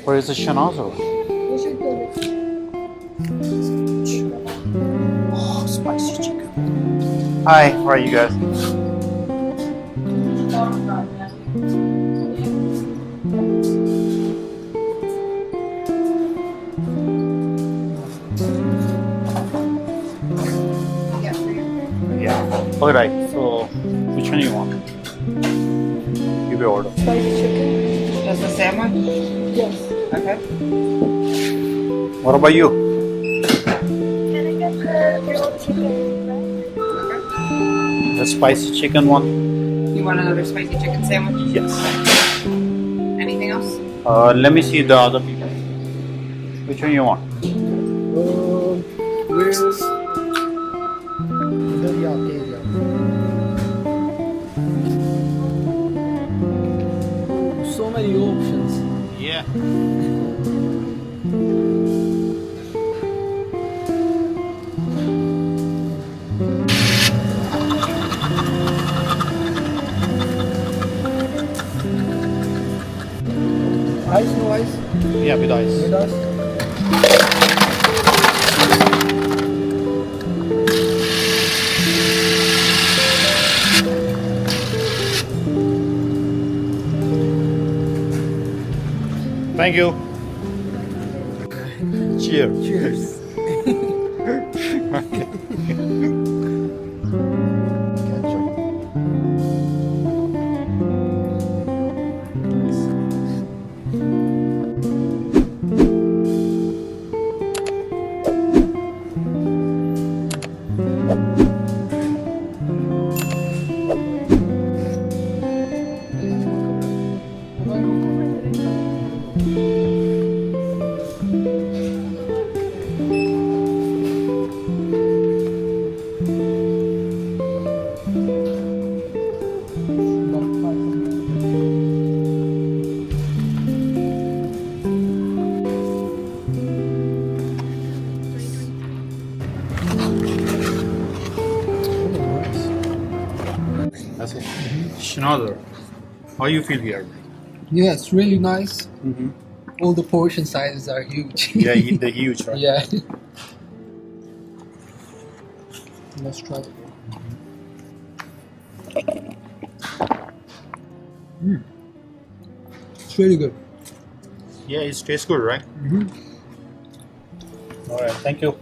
Where is the Shanazar? We should go this way. Oh, spicy chicken. Hi, how are you guys? Yeah. Alright, so which one you want? Give your order. Spicy chicken? Just a sandwich? Yes. Okay. What about you? Can I get the grilled chicken? The spicy chicken one? You want another spicy chicken sandwich? Yes. Anything else? Let me see the other people. Which one you want? Where's so many options. Yeah. Ice, no ice? Yeah, with ice. With ice? Thank you. Cheers. Cheers. That's it. Shanazar, how you feel here? Yeah, it's really nice. Mm-hmm. All the portion sizes are huge. Yeah, the huge, right? Yeah. Let's try it. It's really good. Yeah, it tastes good, right? Mm-hmm. All right, thank you.